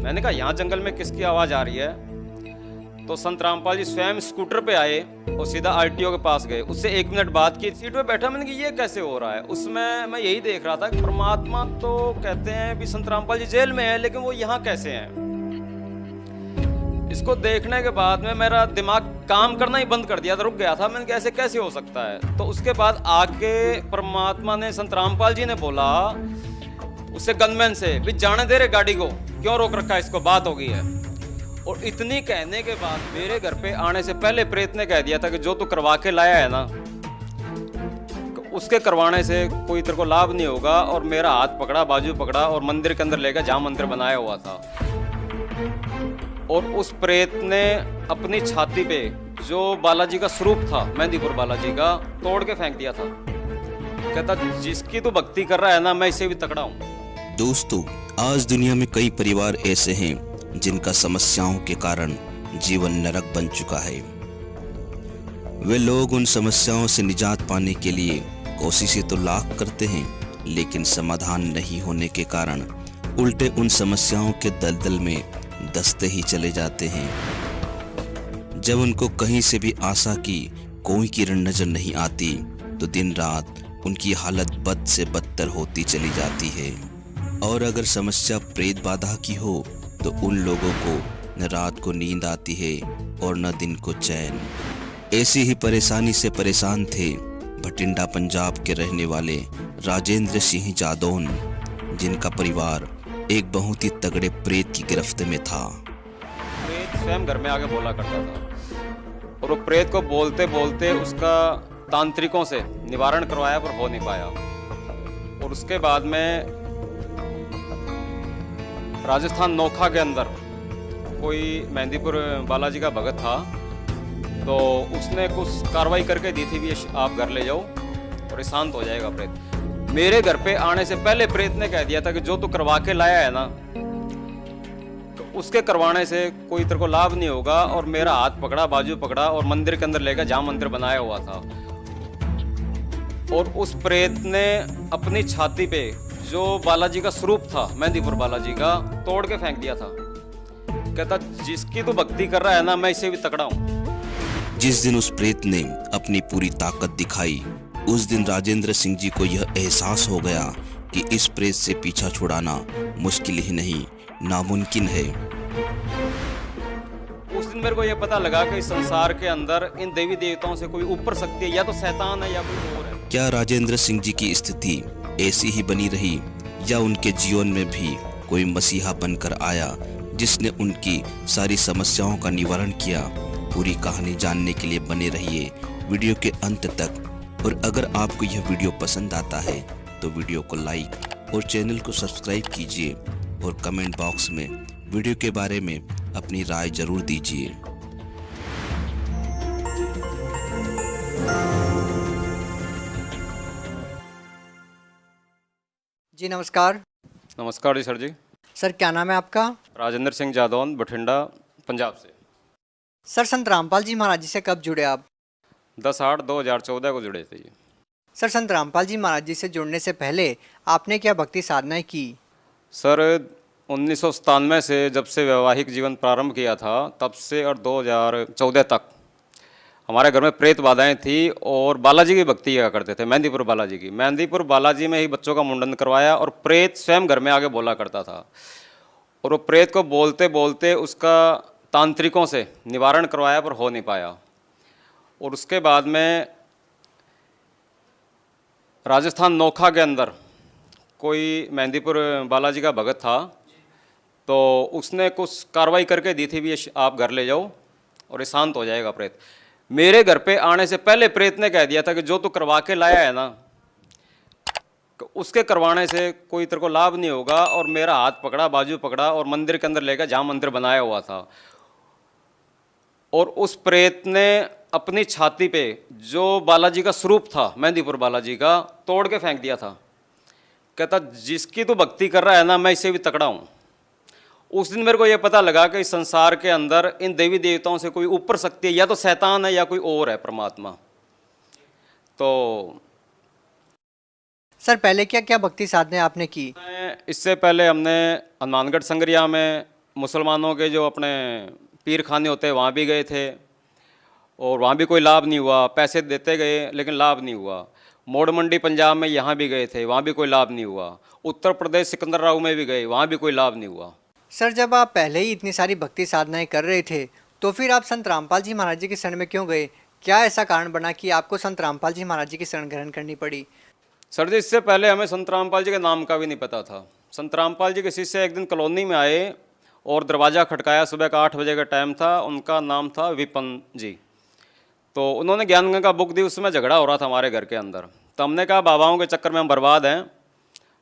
मैंने कहा यहाँ जंगल में किसकी आवाज़ आ रही है? तो संत रामपाल जी स्वयं स्कूटर पे आए और सीधा आरटीओ के पास गए। उससे 1 मिनट बाद की सीट पे बैठा। मैंने कहा ये कैसे हो रहा है? उसमें मैं यही देख रहा था कि परमात्मा तो कहते हैं भी संत रामपाल जी जेल में है, लेकिन वो यहाँ कैसे हैं? इसको देखने के बाद में मेरा दिमाग काम करना ही बंद कर दिया था, रुक गया था। मैंने कहा ऐसे कैसे हो सकता है? तो उसके बाद आके परमात्मा ने, संत रामपाल जी ने बोला उससे गनमैन से, भी जाने दे रे गाड़ी को, क्यों रोक रखा है इसको, बात हो गई है। और इतनी कहने के बाद मेरे घर पे आने से पहले प्रेत ने कह दिया था कि जो तू करवा के लाया है ना, उसके करवाने से कोई तेरे को लाभ नहीं होगा। और मेरा हाथ पकड़ा, बाजू पकड़ा और मंदिर के अंदर ले गया जहाँ मंदिर बनाया हुआ था। और उस प्रेत ने अपनी छाती पे जो बालाजी का स्वरूप था, मेहंदीपुर बालाजी का, तोड़ के फेंक दिया था। कहता जिसकी तू भक्ति कर रहा है ना, मैं इससे भी तकड़ा हूँ। दोस्तों, आज दुनिया में कई परिवार ऐसे हैं जिनका समस्याओं के कारण जीवन नरक बन चुका है। वे लोग उन समस्याओं से निजात पाने के लिए कोशिशें तो लाख करते हैं, लेकिन समाधान नहीं होने के कारण उल्टे उन समस्याओं के दलदल में दसते ही चले जाते हैं। जब उनको कहीं से भी आशा की कोई किरण नजर नहीं आती, तो दिन रात उनकी हालत बद से बदतर होती चली जाती है। और अगर समस्या प्रेत बाधा की हो तो उन लोगों को न रात को नींद आती है और न दिन को चैन। ऐसी ही परेशानी से परेशान थे भटिंडा पंजाब के रहने वाले राजेंद्र सिंह जादौन, जिनका परिवार एक बहुत ही तगड़े प्रेत की गिरफ्त में था। प्रेत स्वयं घर में आके बोला करता था, और वो प्रेत को बोलते बोलते उसका तांत्रिकों से निवारण करवाया पर हो नहीं पाया। और उसके बाद में राजस्थान नोखा के अंदर कोई मेहंदीपुर बालाजी का भगत था, तो उसने कुछ कार्रवाई करके दी थी भी आप घर ले जाओ और शांत हो जाएगा प्रेत। मेरे घर पे आने से पहले प्रेत ने कह दिया था कि जो तू करवा के लाया है ना, तो उसके करवाने से कोई तेरे को लाभ नहीं होगा। और मेरा हाथ पकड़ा, बाजू पकड़ा और मंदिर के अंदर ले गया जहाँ मंदिर बनाया हुआ था। और उस प्रेत ने अपनी छाती पे जो बालाजी का स्वरूप था, मेहंदीपुर बालाजी का, तोड़ के फेंक दिया था। कहता जिसकी तू भक्ति कर रहा है ना, मैं इससे भी तकड़ा हूँ। जिस दिन उस प्रेत ने अपनी पूरी ताकत दिखाई, उस दिन राजेंद्र सिंह जी को यह एहसास हो गया कि इस प्रेत से पीछा छुड़ाना मुश्किल ही नहीं, नामुमकिन है। उस दिन मेरे को यह पता लगा कि इस संसार के अंदर इन देवी देवताओं से कोई ऊपर शक्ति है, या तो शैतान है या कोई और है। क्या राजेंद्र सिंह जी की स्थिति ऐसी ही बनी रही, या उनके जीवन में भी कोई मसीहा बनकर आया जिसने उनकी सारी समस्याओं का निवारण किया? पूरी कहानी जानने के लिए बने रहिए वीडियो के अंत तक। और अगर आपको यह वीडियो पसंद आता है तो वीडियो को लाइक और चैनल को सब्सक्राइब कीजिए, और कमेंट बॉक्स में वीडियो के बारे में अपनी राय जरूर दीजिए। जी नमस्कार। नमस्कार जी सर जी। सर क्या नाम है आपका? राजेंद्र सिंह जादौन, बठिंडा, पंजाब से। सर संत रामपाल जी महाराज जी से कब जुड़े आप? 10/8/2014 को जुड़े थे। सर संत रामपाल जी महाराज जी से जुड़ने से पहले आपने क्या भक्ति साधनाएं की? सर 1997 से जब से वैवाहिक जीवन प्रारंभ किया था, तब से और 2014 तक हमारे घर में प्रेत बाधाएं थी, और बालाजी की भक्ति किया करते थे, मेहंदीपुर बालाजी की। मेहंदीपुर बालाजी में ही बच्चों का मुंडन करवाया, और प्रेत स्वयं घर में आके बोला करता था। और वो प्रेत को बोलते बोलते उसका तांत्रिकों से निवारण करवाया पर हो नहीं पाया। और उसके बाद में राजस्थान नोखा के अंदर कोई मेहंदीपुर बालाजी का भगत था, तो उसने कुछ कार्रवाई करके दी थी भी आप घर ले जाओ और शांत हो जाएगा प्रेत। मेरे घर पे आने से पहले प्रेत ने कह दिया था कि जो तू करवा के लाया है ना, उसके करवाने से कोई तेरे को लाभ नहीं होगा। और मेरा हाथ पकड़ा, बाजू पकड़ा और मंदिर के अंदर ले गया जहाँ मंदिर बनाया हुआ था। और उस प्रेत ने अपनी छाती पे जो बालाजी का स्वरूप था, मेहंदीपुर बालाजी का, तोड़ के फेंक दिया था। कहता जिसकी तू भक्ति कर रहा है ना, मैं इससे भी तकड़ा हूँ। उस दिन मेरे को यह पता लगा कि इस संसार के अंदर इन देवी देवताओं से कोई ऊपर शक्ति है, या तो शैतान है या कोई और है, परमात्मा। तो सर पहले क्या क्या भक्ति साधनाएं आपने की? इससे पहले हमने हनुमानगढ़ संगरिया में मुसलमानों के जो अपने पीर खाने होते हैं वहाँ भी गए थे और वहाँ भी कोई लाभ नहीं हुआ। पैसे देते गए लेकिन लाभ नहीं हुआ। मोड़ मंडी पंजाब में यहाँ भी गए थे, वहाँ भी कोई लाभ नहीं हुआ। उत्तर प्रदेश सिकंदर राव में भी गए, वहाँ भी कोई लाभ नहीं हुआ। सर, जब आप पहले ही इतनी सारी भक्ति साधनाएं कर रहे थे तो फिर आप संत रामपाल जी महाराज जी की शरण में क्यों गए? क्या ऐसा कारण बना कि आपको संत रामपाल जी महाराज जी की शरण ग्रहण करनी पड़ी? सर जी, इससे पहले हमें संत रामपाल जी के नाम का भी नहीं पता था। संत रामपाल जी के शिष्य एक दिन कॉलोनी में आए और दरवाज़ा खटकाया। सुबह का 8 बजे का टाइम था। उनका नाम था विपन जी। तो उन्होंने ज्ञान गंगा बुक दी। उसमें झगड़ा हो रहा था हमारे घर के अंदर। तो हमने कहा बाबाओं के चक्कर में हम बर्बाद हैं,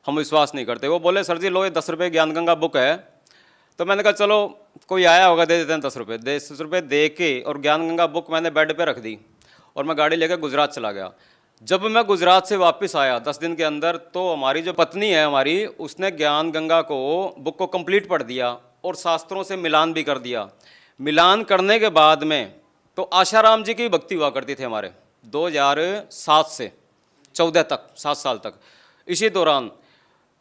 हम विश्वास नहीं करते। वो बोले सर जी लो, ये 10 रुपये ज्ञान गंगा बुक है। तो मैंने कहा चलो कोई आया होगा, दे देते हैं 10 रुपये। 10 रुपये दे के और ज्ञान गंगा बुक मैंने बेड पे रख दी और मैं गाड़ी लेकर गुजरात चला गया। जब मैं गुजरात से वापस आया 10 दिन के अंदर, तो हमारी जो पत्नी है हमारी, उसने ज्ञान गंगा को बुक को कंप्लीट पढ़ दिया और शास्त्रों से मिलान भी कर दिया। मिलान करने के बाद में तो आशाराम जी की भक्ति हुआ करती थी हमारे 2007 से 14 तक, 7 साल तक। इसी दौरान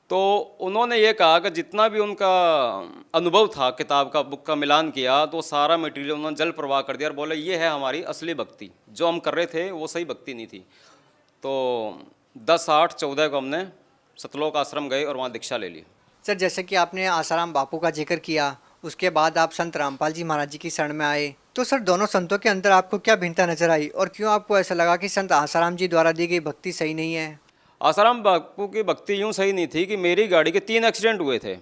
तो उन्होंने ये कहा कि जितना भी उनका अनुभव था किताब का, बुक का मिलान किया तो सारा मटेरियल उन्होंने जल प्रवाह कर दिया और बोले ये है हमारी असली भक्ति। जो हम कर रहे थे वो सही भक्ति नहीं थी। तो 10/8/14 को हमने सतलोक आश्रम गए और वहाँ दीक्षा ले ली। सर, जैसे कि आपने आसाराम बापू का जिक्र किया, उसके बाद आप संत रामपाल जी महाराज जी की शरण में आए, तो सर दोनों संतों के अंदर आपको क्या भिन्नता नजर आई और क्यों आपको ऐसा लगा कि संत आसाराम जी द्वारा दी गई भक्ति सही नहीं है? आसाराम बापू की भक्ति यूँ सही नहीं थी कि मेरी गाड़ी के 3 एक्सीडेंट हुए थे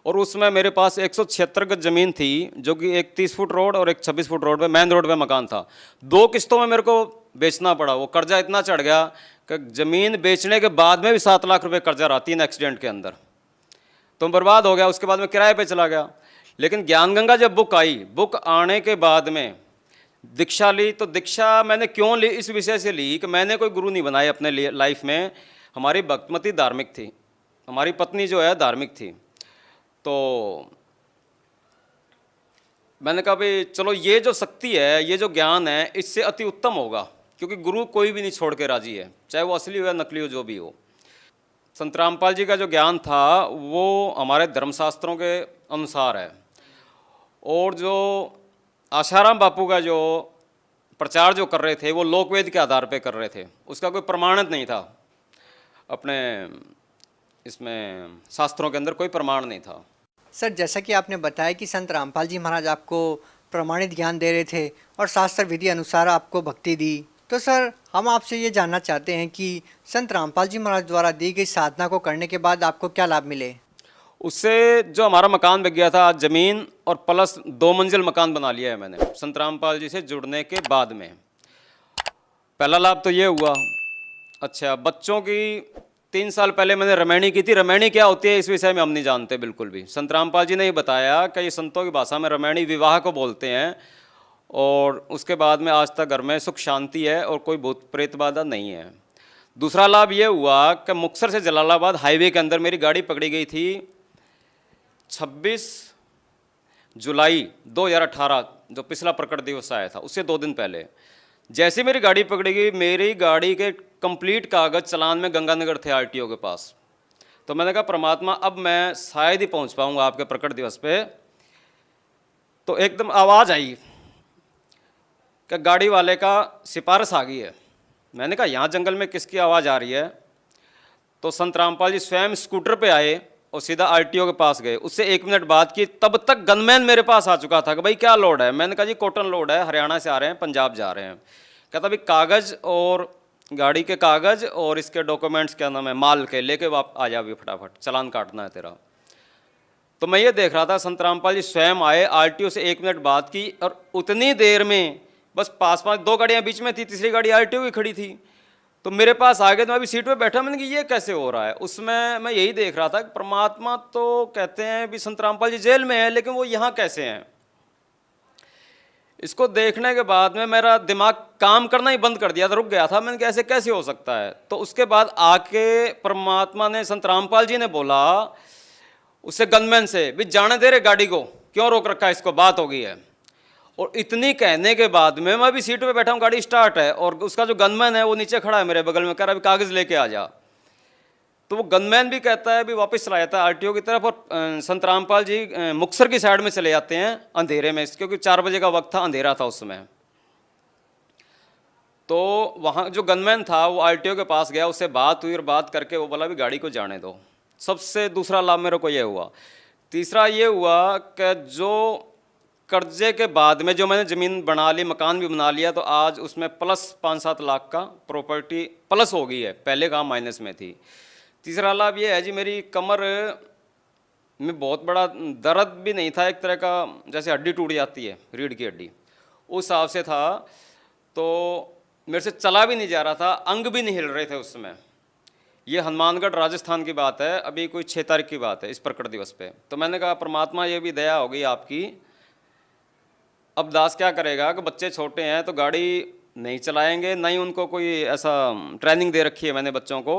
और उसमें मेरे पास 176 गज ज़मीन थी, जो कि एक 30 फुट रोड और एक 26 फुट रोड पे, मेन रोड पे मकान था। 2 किस्तों में मेरे को बेचना पड़ा। वो कर्जा इतना चढ़ गया कि ज़मीन बेचने के बाद में भी 7 लाख रुपए कर्जा रहा 3 एक्सीडेंट के अंदर। तो बर्बाद हो गया। उसके बाद में किराए पे चला गया। लेकिन ज्ञान गंगा जब बुक आई, बुक आने के बाद में दीक्षा ली। तो दीक्षा मैंने क्यों ली? इस विषय से ली कि मैंने कोई गुरु नहीं बनाए अपने लिए लाइफ में। हमारी भक्तिमती धार्मिक थी, हमारी पत्नी जो है धार्मिक थी। तो मैंने कहा भाई चलो ये जो शक्ति है, ये जो ज्ञान है, इससे अति उत्तम होगा, क्योंकि गुरु कोई भी नहीं छोड़ के राजी है, चाहे वो असली हो या नकली हो, जो भी हो। संत रामपाल जी का जो ज्ञान था वो हमारे धर्मशास्त्रों के अनुसार है। और जो आशाराम बापू का जो प्रचार जो कर रहे थे वो लोकवेद के आधार पे कर रहे थे, उसका कोई प्रमाणित नहीं था। अपने इसमें शास्त्रों के अंदर कोई प्रमाण नहीं था। सर, जैसा कि आपने बताया कि संत रामपाल जी महाराज आपको प्रमाणित ज्ञान दे रहे थे और शास्त्र विधि अनुसार आपको भक्ति दी, तो सर हम आपसे ये जानना चाहते हैं कि संत रामपाल जी महाराज द्वारा दी गई साधना को करने के बाद आपको क्या लाभ मिले? उससे जो हमारा मकान बिक गया था, ज़मीन और प्लस 2 मंजिल मकान बना लिया है मैंने संत रामपाल जी से जुड़ने के बाद में। पहला लाभ तो ये हुआ। अच्छा, बच्चों की 3 साल पहले मैंने रमैनी की थी। रमैनी क्या होती है इस विषय में हम नहीं जानते बिल्कुल भी। संत रामपाल जी ने ही बताया कि ये संतों की भाषा में रमैनी विवाह को बोलते हैं। और उसके बाद में आज तक घर में सुख शांति है और कोई भूत प्रेत बाधा नहीं है। दूसरा लाभ ये हुआ कि मुक्तसर से जलालाबाद हाईवे के अंदर मेरी गाड़ी पकड़ी गई थी 26 जुलाई 2018, जो पिछला प्रकट दिवस आया था, उससे 2 दिन पहले। जैसे मेरी गाड़ी पकड़ी गई, मेरी गाड़ी के कंप्लीट कागज चालान में गंगानगर थे आरटीओ के पास। तो मैंने कहा परमात्मा, अब मैं शायद ही पहुंच पाऊंगा आपके प्रकट दिवस पे। तो एकदम आवाज़ आई कि गाड़ी वाले का सिफारिश आ गई है। मैंने कहा यहाँ जंगल में किसकी आवाज़ आ रही है? तो संत रामपाल जी स्वयं स्कूटर पे आए और सीधा आरटीओ के पास गए। उससे 1 मिनट बात की, तब तक गनमैन मेरे पास आ चुका था कि भाई क्या लोड है? मैंने कहा जी कॉटन लोड है, हरियाणा से आ रहे हैं, पंजाब जा रहे हैं। कहता भाई कागज़ और गाड़ी के कागज़ और इसके डॉक्यूमेंट्स, क्या नाम है, माल के लेके वाप आ जा भी फटाफट, चालान काटना है तेरा। तो मैं ये देख रहा था, संत रामपाल जी स्वयं आए, आरटीओ से 1 मिनट बात की और उतनी देर में बस पास 2 गाड़ियाँ बीच में थी, तीसरी गाड़ी आरटीओ की खड़ी थी। तो मेरे पास आ गए। तो मैं अभी सीट पे बैठा, मैंने कहा ये कैसे हो रहा है? उसमें मैं यही देख रहा था कि परमात्मा तो कहते हैं भी संत रामपाल जी जेल में है, लेकिन वो यहाँ कैसे हैं? इसको देखने के बाद में मेरा दिमाग काम करना ही बंद कर दिया था, रुक गया था। मैंने कहा ऐसे कैसे हो सकता है? तो उसके बाद आके परमात्मा ने, संत रामपाल जी ने बोला उससे गनमैन से, भी जाने दे रहे गाड़ी को, क्यों रोक रखा है इसको, बात हो गई है। और इतनी कहने के बाद में मैं भी सीट पे बैठा हूँ, गाड़ी स्टार्ट है और उसका जो गनमैन है वो नीचे खड़ा है मेरे बगल में, कह रहा है कागज़ लेके आ जा। तो वो गनमैन भी कहता है भी वापस चला जाता है आरटीओ की तरफ, और संत रामपाल जी मुक्तसर की साइड में चले जाते हैं अंधेरे में, क्योंकि 4 बजे का वक्त था, अंधेरा था उस समय। तो वहाँ जो गनमैन था वो आरटीओ के पास गया, उससे बात हुई और बात करके वो बोला भी गाड़ी को जाने दो। सबसे दूसरा लाभ मेरे को ये हुआ। तीसरा ये हुआ कि जो कर्जे के बाद में जो मैंने ज़मीन बना ली, मकान भी बना लिया, तो आज उसमें प्लस 5-7 लाख का प्रॉपर्टी प्लस हो गई है, पहले काम माइनस में थी। तीसरा लाभ ये है जी, मेरी कमर में बहुत बड़ा दर्द भी नहीं था, एक तरह का जैसे हड्डी टूट जाती है, रीढ़ की हड्डी, उस हिसाब से था। तो मेरे से चला भी नहीं जा रहा था, अंग भी नहीं हिल रहे थे उस समय। ये हनुमानगढ़ राजस्थान की बात है, अभी कोई 6 तारीख की बात है, इस प्रकट दिवस पे। तो मैंने कहा परमात्मा ये भी दया हो गई आपकी, अब दास क्या करेगा कि बच्चे छोटे हैं तो गाड़ी नहीं चलाएंगे, नहीं उनको कोई ऐसा ट्रेनिंग दे रखी है मैंने बच्चों को।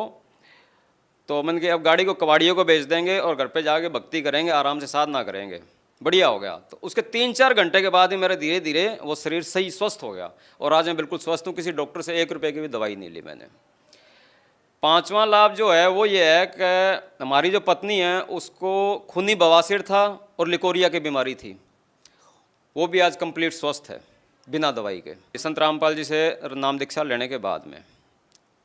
तो मैंने कहा अब गाड़ी को कबाड़ियों को बेच देंगे और घर पे जाके भक्ति करेंगे, आराम से साधना करेंगे। बढ़िया हो गया। तो उसके 3-4 घंटे के बाद ही मेरे धीरे धीरे वो शरीर सही स्वस्थ हो गया, और आज मैं बिल्कुल स्वस्थ हूँ। किसी डॉक्टर से 1 रुपये की भी दवाई नहीं ली मैंने। 5वां लाभ जो है वो ये है कि हमारी जो पत्नी है उसको खूनी बवासीर था और लिकोरिया की बीमारी थी, वो भी आज कंप्लीट स्वस्थ है बिना दवाई के, संत रामपाल जी से नाम दीक्षा लेने के बाद में।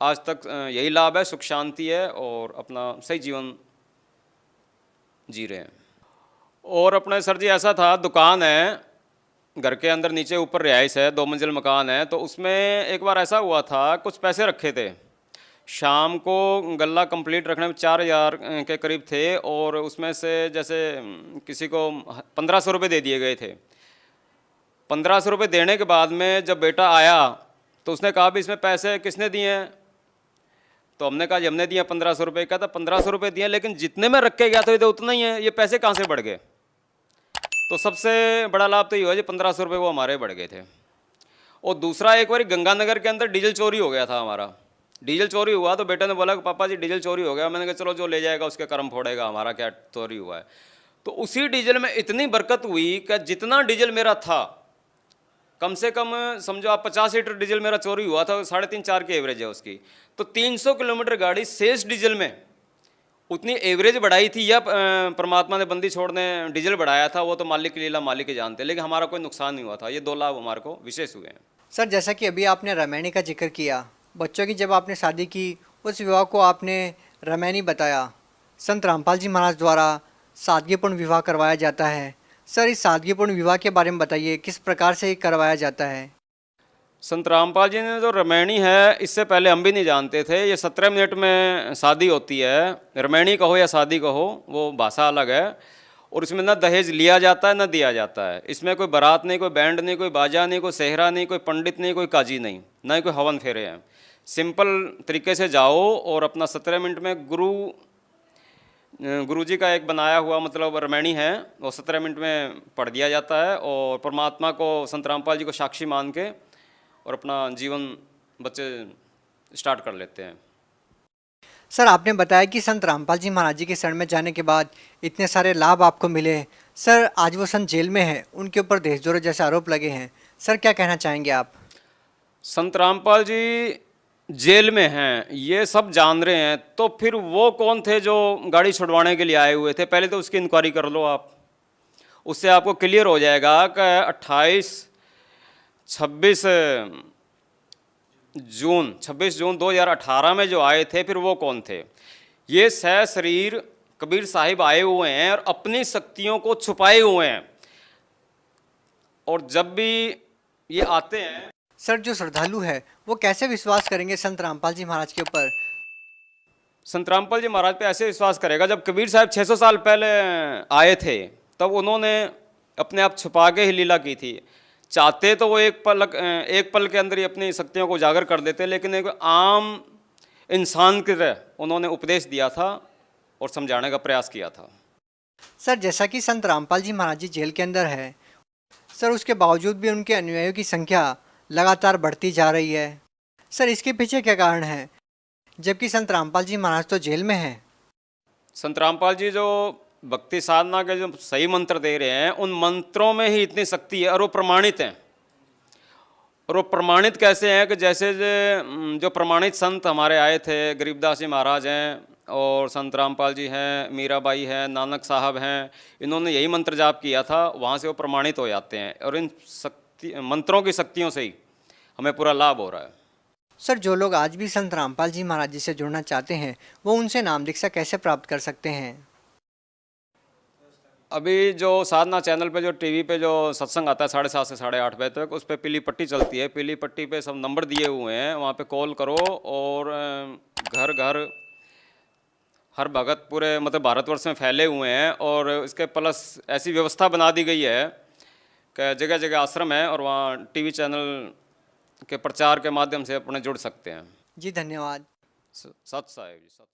आज तक यही लाभ है, सुख शांति है और अपना सही जीवन जी रहे हैं। और अपने सर जी ऐसा था, दुकान है घर के अंदर, नीचे ऊपर रिहाइश है, 2 मंजिल मकान है। तो उसमें एक बार ऐसा हुआ था, कुछ पैसे रखे थे, शाम को गल्ला कंप्लीट रखने में 4000 के करीब थे, और उसमें से जैसे किसी को 1500 रुपये दे दिए गए थे। 1500 रुपये देने के बाद में जब बेटा आया तो उसने कहा भी इसमें पैसे किसने दिए हैं? तो हमने कहा जी हमने दिए 1500 रुपये। कहता 1500 रुपये दिए, लेकिन जितने में रख के गया था ये तो उतना ही है, ये पैसे कहाँ से बढ़ गए? तो सबसे बड़ा लाभ तो ये हुआ जी 1500 रुपये वो हमारे बढ़ गए थे। और दूसरा, एक बार गंगानगर के अंदर डीजल चोरी हो गया था हमारा। डीजल चोरी हुआ तो बेटे ने बोला कि पापा जी डीजल चोरी हो गया। मैंने कहा चलो जो ले जाएगा उसके कर्म फोड़ेगा, हमारा क्या चोरी हुआ है। तो उसी डीजल में इतनी बरकत हुई कि जितना डीजल मेरा था, कम से कम समझो आप 50 लीटर डीजल मेरा चोरी हुआ था, 3.5-4 की एवरेज है उसकी। तो 300 किलोमीटर गाड़ी शेष डीजल में उतनी एवरेज बढ़ाई थी, या परमात्मा ने बंदी छोड़ने डीजल बढ़ाया था, वो तो मालिक की लीला मालिक ही जानते, लेकिन हमारा कोई नुकसान नहीं हुआ था। ये 2 लाभ हमारे को विशेष हुए हैं। सर, जैसा कि अभी आपने रामायणी का जिक्र किया, बच्चों की जब आपने शादी की उस विवाह को आपने रामायणी बताया। संत रामपाल जी महाराज द्वारा सादगीपूर्ण विवाह करवाया जाता है। सर, इस सादगीपूर्ण विवाह के बारे में बताइए, किस प्रकार से करवाया जाता है? संत रामपाल जी ने जो रामायणी है, इससे पहले हम भी नहीं जानते थे। ये 17 मिनट में शादी होती है, रामायणी कहो या शादी कहो, वो भाषा अलग है। और इसमें ना दहेज लिया जाता है ना दिया जाता है। इसमें कोई बारात नहीं, कोई बैंड नहीं, कोई बाजा नहीं, कोई सेहरा नहीं, कोई पंडित नहीं, कोई काजी नहीं, ना ही कोई हवन फेरे हैं। सिंपल तरीके से जाओ और अपना 17 मिनट में गुरु जी का एक बनाया हुआ मतलब रामायणी है, वो 17 मिनट में पढ़ दिया जाता है, और परमात्मा को, संत रामपाल जी को साक्षी मान के और अपना जीवन बच्चे स्टार्ट कर लेते हैं। सर, आपने बताया कि संत रामपाल जी महाराज जी के शरण में जाने के बाद इतने सारे लाभ आपको मिले। सर, आज वो संत जेल में है, उनके ऊपर देशद्रोह जैसे आरोप लगे हैं। सर, क्या कहना चाहेंगे आप? संत रामपाल जी जेल में हैं, ये सब जान रहे हैं, तो फिर वो कौन थे जो गाड़ी छुड़वाने के लिए आए हुए थे? पहले तो उसकी इंक्वायरी कर लो आप, उससे आपको क्लियर हो जाएगा कि 26 जून 2018 में जो आए थे, फिर वो कौन थे? ये सशरीर कबीर साहिब आए हुए हैं और अपनी शक्तियों को छुपाए हुए हैं। और जब भी ये आते हैं, सर, जो श्रद्धालु है वो कैसे विश्वास करेंगे संत रामपाल जी महाराज के ऊपर? संत रामपाल जी महाराज पे ऐसे विश्वास करेगा, जब कबीर साहब 600 साल पहले आए थे तब उन्होंने अपने आप छुपा के ही लीला की थी। चाहते तो वो एक पल के अंदर ही अपनी शक्तियों को उजागर कर देते, लेकिन एक आम इंसान की तरह उन्होंने उपदेश दिया था और समझाने का प्रयास किया था। सर, जैसा कि संत रामपाल जी महाराज जी जेल के अंदर है, सर उसके बावजूद भी उनके अनुयायियों की संख्या लगातार बढ़ती जा रही है। सर, इसके पीछे क्या कारण है, जबकि संत रामपाल जी महाराज तो जेल में हैं? संत रामपाल जी जो भक्ति साधना के जो सही मंत्र दे रहे हैं, उन मंत्रों में ही इतनी शक्ति है और वो प्रमाणित हैं। और वो प्रमाणित कैसे हैं कि जैसे जो प्रमाणित संत हमारे आए थे, गरीबदास जी महाराज हैं, और संत रामपाल जी हैं, मीराबाई हैं, नानक साहब हैं, इन्होंने यही मंत्र जाप किया था, वहाँ से वो प्रमाणित हो जाते हैं और इन शक्ति मंत्रों की शक्तियों से ही हमें पूरा लाभ हो रहा है। सर, जो लोग आज भी संत रामपाल जी महाराज जी से जुड़ना चाहते हैं वो उनसे नाम दीक्षा कैसे प्राप्त कर सकते हैं? अभी जो साधना चैनल पे जो टीवी पे जो सत्संग आता है 7:30 से 8:30 बजे तक, उस पर पीली पट्टी चलती है, पीली पट्टी पे सब नंबर दिए हुए हैं, वहाँ पे कॉल करो और घर घर हर भगत पूरे मतलब भारतवर्ष में फैले हुए हैं और इसके प्लस ऐसी व्यवस्था बना दी गई है कि जगह जगह आश्रम है और वहाँ टीवी चैनल के प्रचार के माध्यम से अपने जुड़ सकते हैं। जी धन्यवाद। सत साहेब जी, सत।